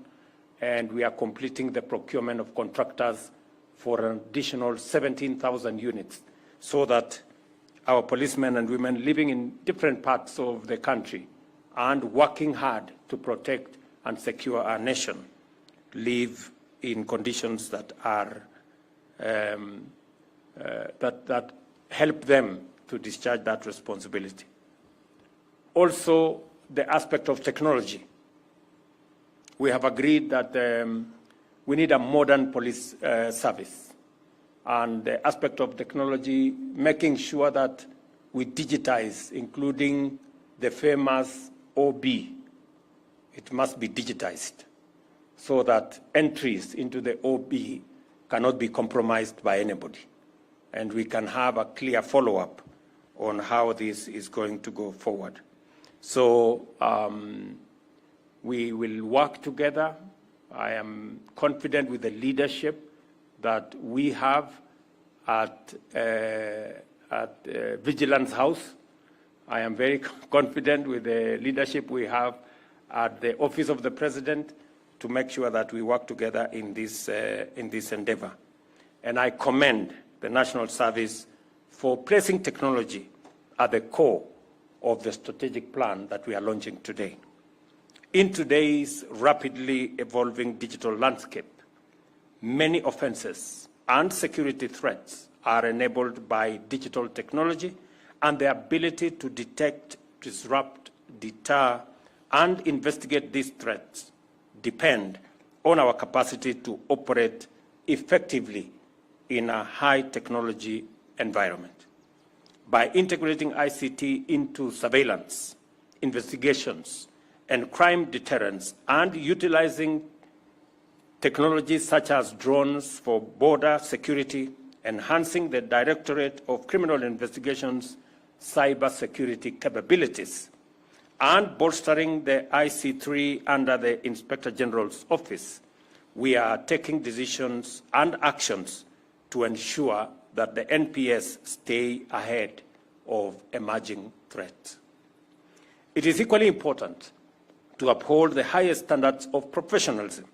and we are completing the procurement of contractors for an additional 17,000 units, so that our policemen and women living in different parts of the country and working hard to protect and secure our nation live in conditions that are that help them to discharge that responsibility. Also, the aspect of technology. We have agreed that we need a modern police service, and the aspect of technology, making sure that we digitize, including the famous OB. It must be digitized so that entries into the OB cannot be compromised by anybody, and we can have a clear follow-up on how this is going to go forward. So we will work together. I am confident with the leadership that we have at Vigilance House. I am very confident with the leadership we have at the Office of the President to make sure that we work together in this endeavor. And I commend the National Service for placing technology at the core of the strategic plan that we are launching today. In today's rapidly evolving digital landscape, many offenses and security threats are enabled by digital technology, and the ability to detect, disrupt, deter, and investigate these threats depend on our capacity to operate effectively in a high-technology environment. By integrating ICT into surveillance, investigations, and crime deterrence, and utilizing technologies such as drones for border security, enhancing the Directorate of Criminal Investigations cybersecurity capabilities, and bolstering the IC3 under the Inspector General's office, we are taking decisions and actions to ensure that the NPS stay ahead of emerging threats. It is equally important to uphold the highest standards of professionalism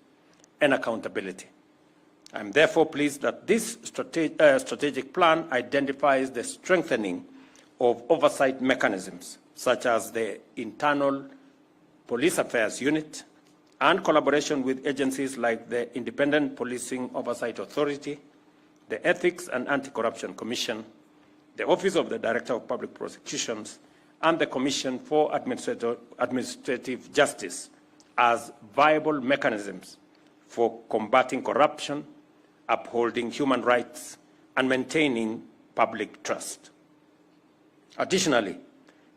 and accountability. I am therefore pleased that this strategic plan identifies the strengthening of oversight mechanisms, such as the Internal Police Affairs Unit, and collaboration with agencies like the Independent Policing Oversight Authority, the Ethics and Anti-Corruption Commission, the Office of the Director of Public Prosecutions, and the Commission for Administrative Justice as viable mechanisms for combating corruption, upholding human rights, and maintaining public trust. Additionally,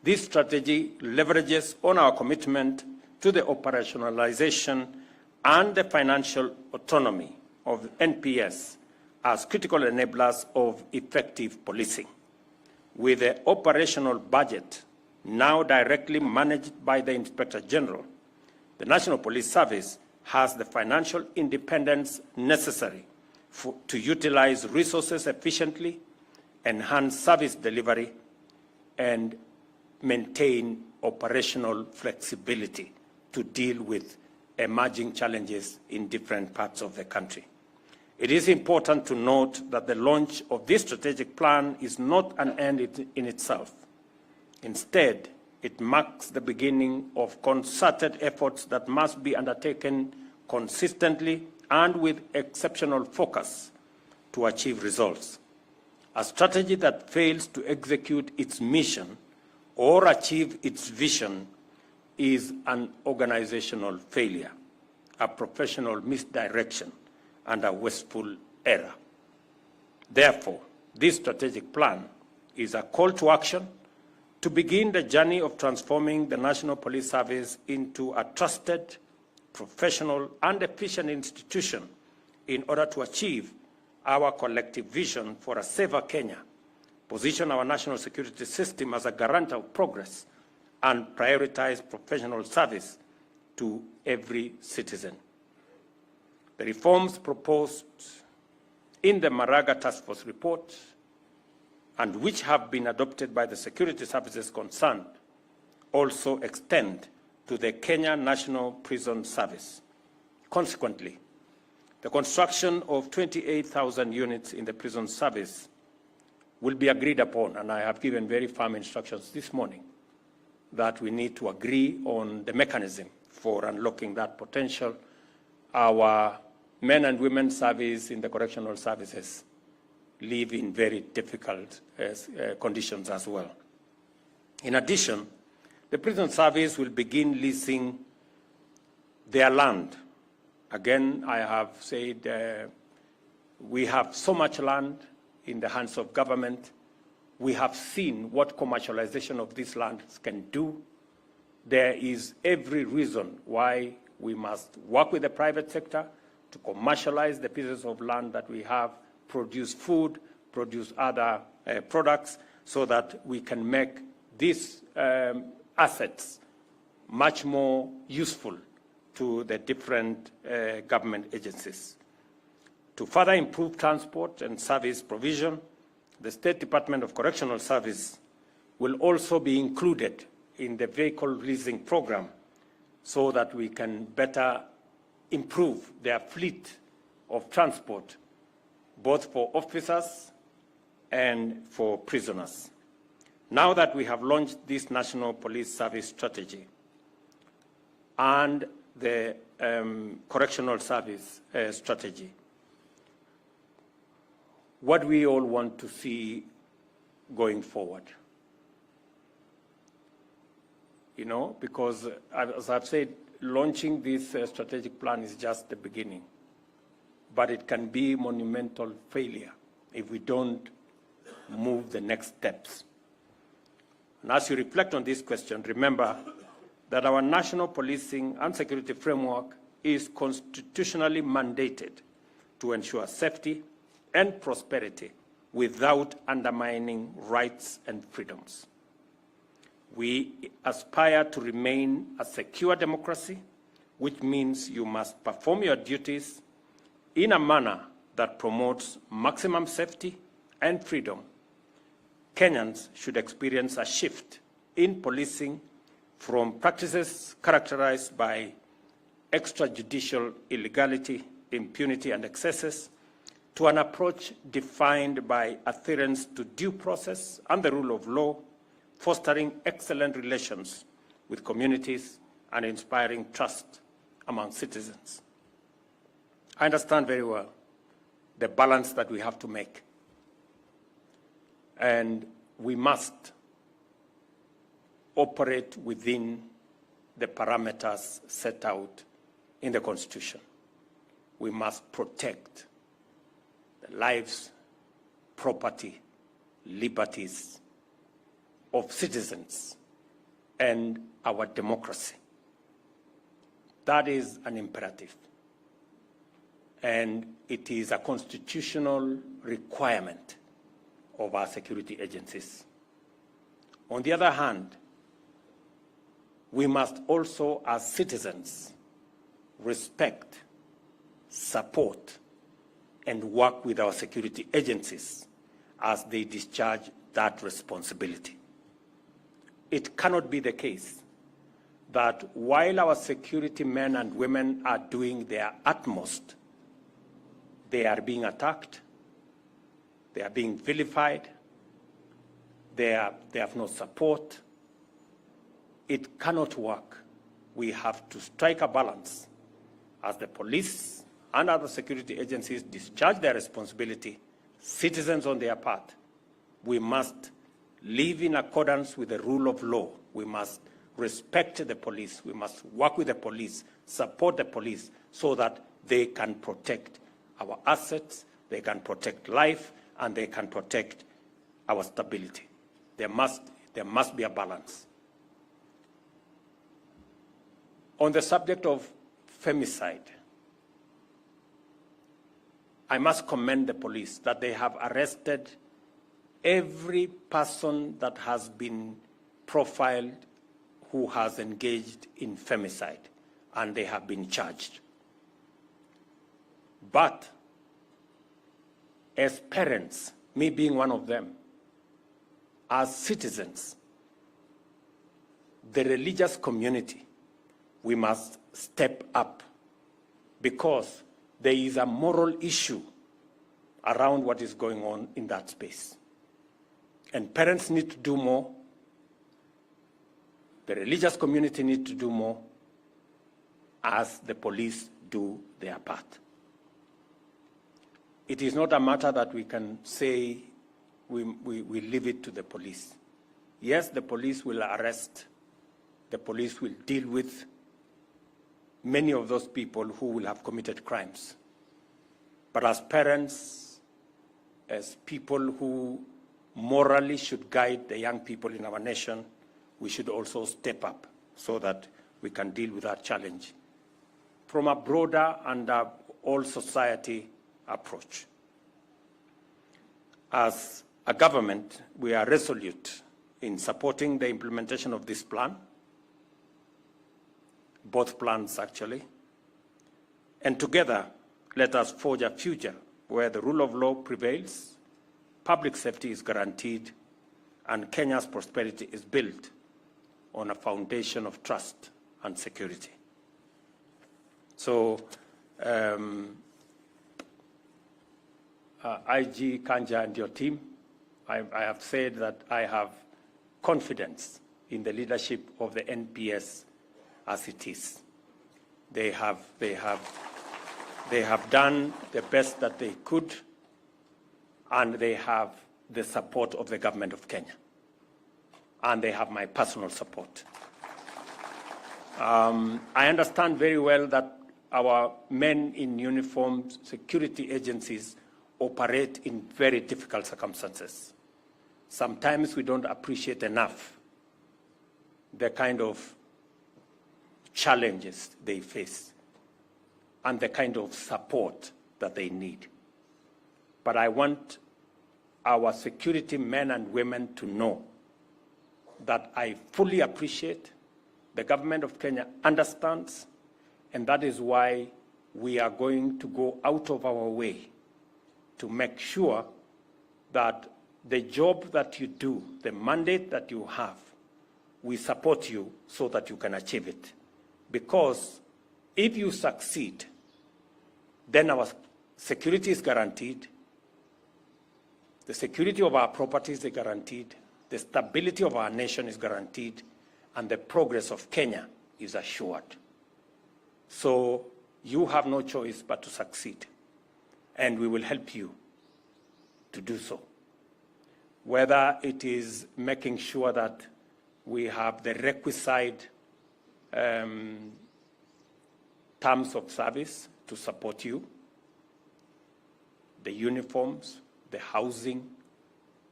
this strategy leverages on our commitment to the operationalization and the financial autonomy of NPS as critical enablers of effective policing. With the operational budget now directly managed by the Inspector General, the National Police Service has the financial independence necessary to utilize resources efficiently, enhance service delivery, and maintain operational flexibility to deal with emerging challenges in different parts of the country. It is important to note that the launch of this strategic plan is not an end in itself. Instead, it marks the beginning of concerted efforts that must be undertaken consistently and with exceptional focus to achieve results. A strategy that fails to execute its mission or achieve its vision is an organizational failure, a professional misdirection, and a wasteful error. Therefore, this strategic plan is a call to action to begin the journey of transforming the National Police Service into a trusted, professional, and efficient institution in order to achieve our collective vision for a safer Kenya, position our national security system as a guarantor of progress, and prioritize professional service to every citizen. The reforms proposed in the Maraga Task Force report and which have been adopted by the security services concerned also extend to the Kenya National Prison Service. Consequently, the construction of 28,000 units in the prison service will be agreed upon, and I have given very firm instructions this morning that we need to agree on the mechanism for unlocking that potential. Our men and women service in the correctional services live in very difficult conditions as well. In addition, the prison service will begin leasing their land. Again, I have said we have so much land in the hands of government. We have seen what commercialization of this land can do. There is every reason why we must work with the private sector to commercialize the pieces of land that we have, produce food, produce other products, so that we can make these assets much more useful to the different government agencies. To further improve transport and service provision, the State Department of Correctional Service will also be included in the vehicle leasing program so that we can better improve their fleet of transport, both for officers and for prisoners. Now that we have launched this National Police Service strategy and the Correctional Service strategy, what we all want to see going forward. You know, because as I've said, launching this strategic plan is just the beginning, but it can be monumental failure if we don't move the next steps. And as you reflect on this question, remember that our national policing and security framework is constitutionally mandated to ensure safety and prosperity without undermining rights and freedoms. We aspire to remain a secure democracy, which means you must perform your duties in a manner that promotes maximum safety and freedom. Kenyans should experience a shift in policing from practices characterized by extrajudicial illegality, impunity, and excesses to an approach defined by adherence to due process and the rule of law, fostering excellent relations with communities, and inspiring trust among citizens. I understand very well the balance that we have to make. And we must operate within the parameters set out in the Constitution. We must protect the lives, property, liberties of citizens and our democracy. That is an imperative. And it is a constitutional requirement of our security agencies. On the other hand, we must also, as citizens, respect, support, and work with our security agencies as they discharge that responsibility. It cannot be the case that while our security men and women are doing their utmost, they are being attacked, they are being vilified, they have no support. It cannot work. We have to strike a balance as the police and other security agencies discharge their responsibility, citizens on their part. We must live in accordance with the rule of law. We must respect the police. We must work with the police, support the police so that they can protect our assets, they can protect life, and they can protect our stability. There must be a balance. On the subject of femicide, I must commend the police that they have arrested every person that has been profiled who has engaged in femicide, and they have been charged. But as parents, me being one of them, as citizens, the religious community, we must step up because there is a moral issue around what is going on in that space. And parents need to do more. The religious community needs to do more as the police do their part. It is not a matter that we can say we leave it to the police. Yes, the police will arrest, the police will deal with many of those people who will have committed crimes. But as parents, as people who morally should guide the young people in our nation, we should also step up so that we can deal with that challenge from a broader and all society approach. As a government, we are resolute in supporting the implementation of this plan, both plans actually, and together let us forge a future where the rule of law prevails, public safety is guaranteed, and Kenya's prosperity is built on a foundation of trust and security. So, IG Kanja and your team, I have said that I have confidence in the leadership of the NPS as it is. They have done the best that they could, and they have the support of the government of Kenya. And they have my personal support. I understand very well that our men in uniform security agencies operate in very difficult circumstances. Sometimes we don't appreciate enough the kind of challenges they face and the kind of support that they need. But I want our security men and women to know that I fully appreciate, the government of Kenya understands, and that is why we are going to go out of our way to make sure that the job that you do, the mandate that you have, we support you so that you can achieve it. Because if you succeed, then our security is guaranteed, the security of our properties is guaranteed, the stability of our nation is guaranteed, and the progress of Kenya is assured. So you have no choice but to succeed, and we will help you to do so. Whether it is making sure that we have the requisite terms of service to support you, the uniforms, the housing,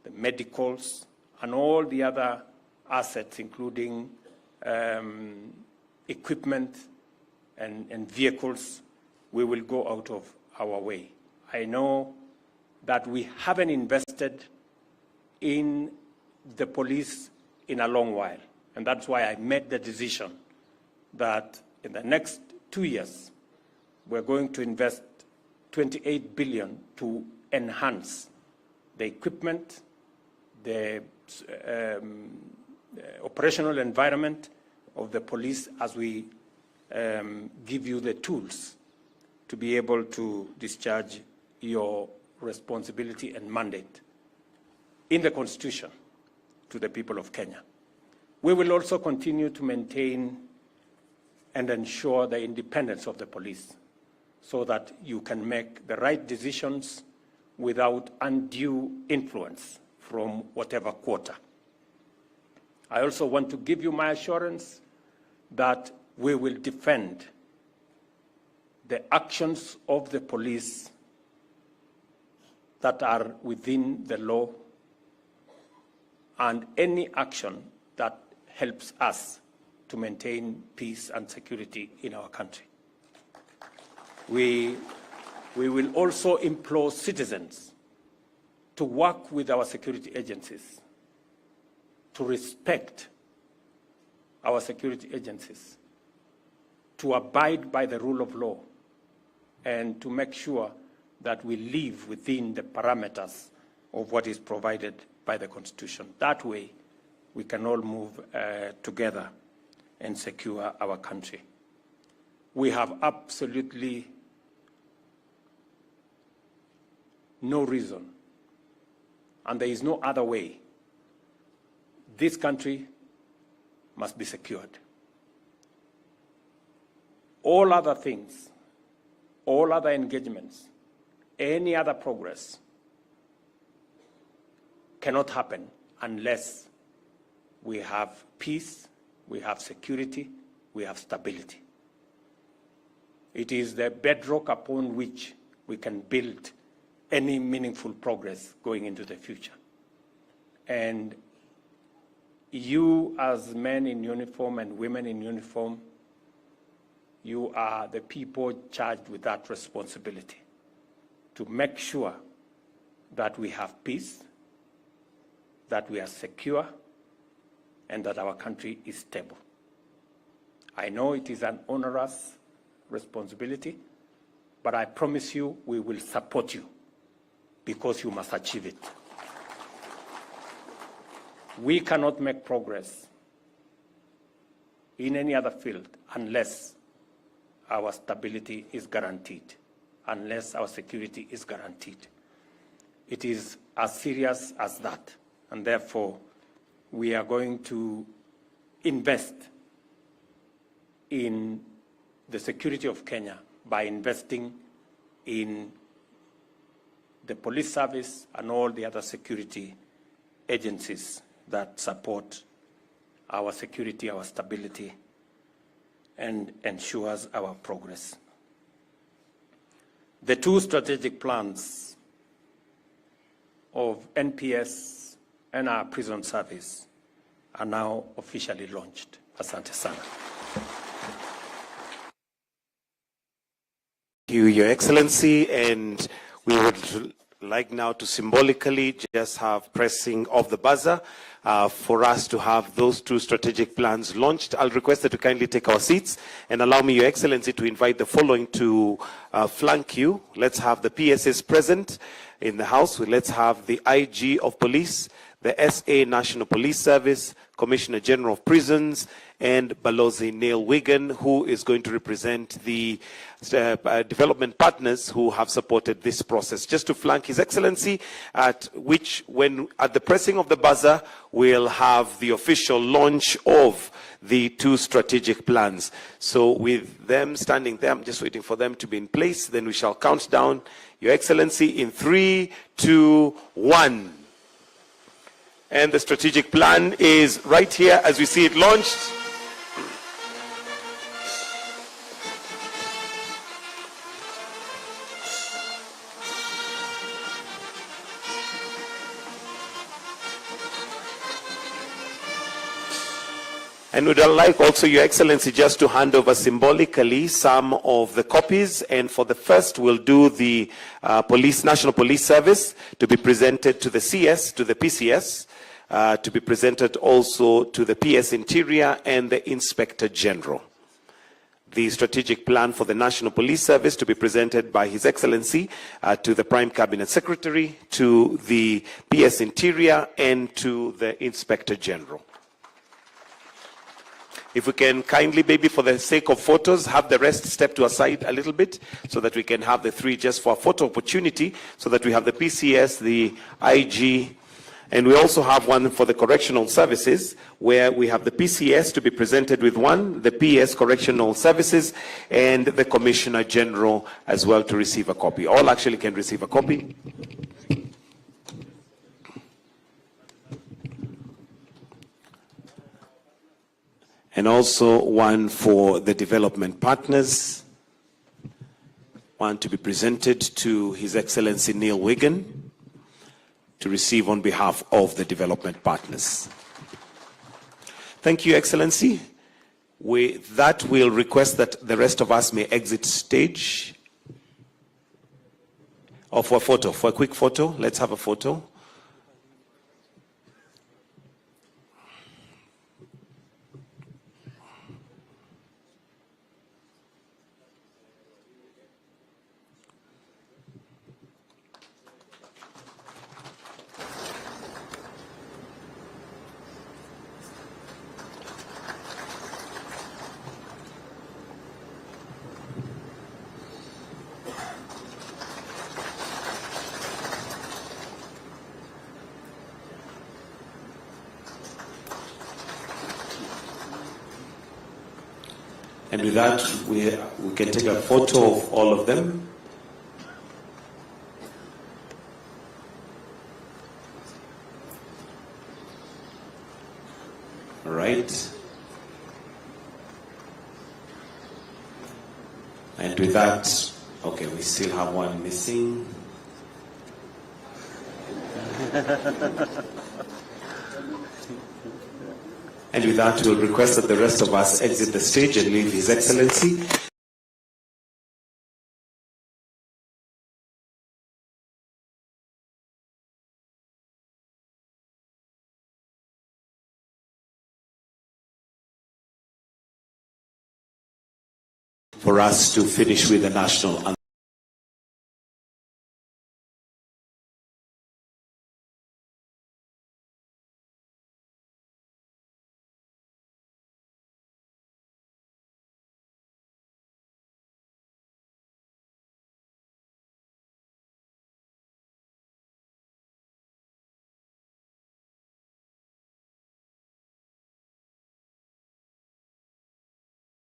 the medicals, and all the other assets, including equipment and vehicles, we will go out of our way. I know that we haven't invested in the police in a long while, and that's why I made the decision that in the next 2 years, we're going to invest 28 billion to enhance the equipment, the operational environment of the police as we give you the tools to be able to discharge your responsibility and mandate in the Constitution to the people of Kenya. We will also continue to maintain and ensure the independence of the police so that you can make the right decisions without undue influence from whatever quarter. I also want to give you my assurance that we will defend the actions of the police that are within the law and any action that helps us to maintain peace and security in our country. We will also implore citizens to work with our security agencies, to respect our security agencies, to abide by the rule of law, and to make sure that we live within the parameters of what is provided by the Constitution. That way, we can all move together and secure our country. We have absolutely no reason, and there is no other way. This country must be secured. All other things, all other engagements, any other progress cannot happen unless we have peace, we have security, we have stability. It is the bedrock upon which we can build any meaningful progress going into the future. And you, as men in uniform and women in uniform, you are the people charged with that responsibility to make sure that we have peace, that we are secure, and that our country is stable. I know it is an onerous responsibility, but I promise you we will support you because you must achieve it. We cannot make progress in any other field unless our stability is guaranteed, unless our security is guaranteed. It is as serious as that, and therefore we are going to invest in the security of Kenya by investing in the police service and all the other security agencies that support our security, our stability, and ensures our progress. The two strategic plans of NPS and our prison service are now officially launched. Asante sana. Thank you, Your Excellency, and we would like now to symbolically just have pressing of the buzzer for us to have those two strategic plans launched. I'll request that you kindly take our seats and allow me, Your Excellency, to invite the following to flank you. Let's have the PSS present in the House. Let's have the IG of Police, the SA National Police Service, Commissioner General of Prisons, and Balozi Neil Wigan, who is going to represent the development partners who have supported this process. Just to flank His Excellency, at the pressing of the buzzer, we'll have the official launch of the 2 strategic plans. So with them standing there, I'm just waiting for them to be in place, then we shall count down, Your Excellency, in 3, 2, 1. And the strategic plan is right here as we see it launched. And would like also, Your Excellency, just to hand over symbolically some of the copies. And for the first, we'll do the National Police Service to be presented to the CS, to the PCS, to be presented also to the PS Interior and the Inspector General. The strategic plan for the National Police Service to be presented by His Excellency to the Prime Cabinet Secretary, to the PS Interior, and to the Inspector General. If we can kindly, maybe for the sake of photos, have the rest step to a side a little bit so that we can have the 3 just for a photo opportunity, so that we have the PCS, the IG, and we also have one for the Correctional Services, where we have the PCS to be presented with one, the PS Correctional Services, and the Commissioner General as well to receive a copy. All actually can receive a copy. And also one for the development partners, one to be presented to His Excellency Neil Wigan to receive on behalf of the development partners. Thank you, Excellency. With that, we'll request that the rest of us may exit stage. Or for a photo, for a quick photo. Let's have a photo. And with that, we can take a photo of all of them. All right. And with that, okay, we still have one missing. And with that, we'll request that the rest of us exit the stage and leave His Excellency. For us to finish with the national anthem.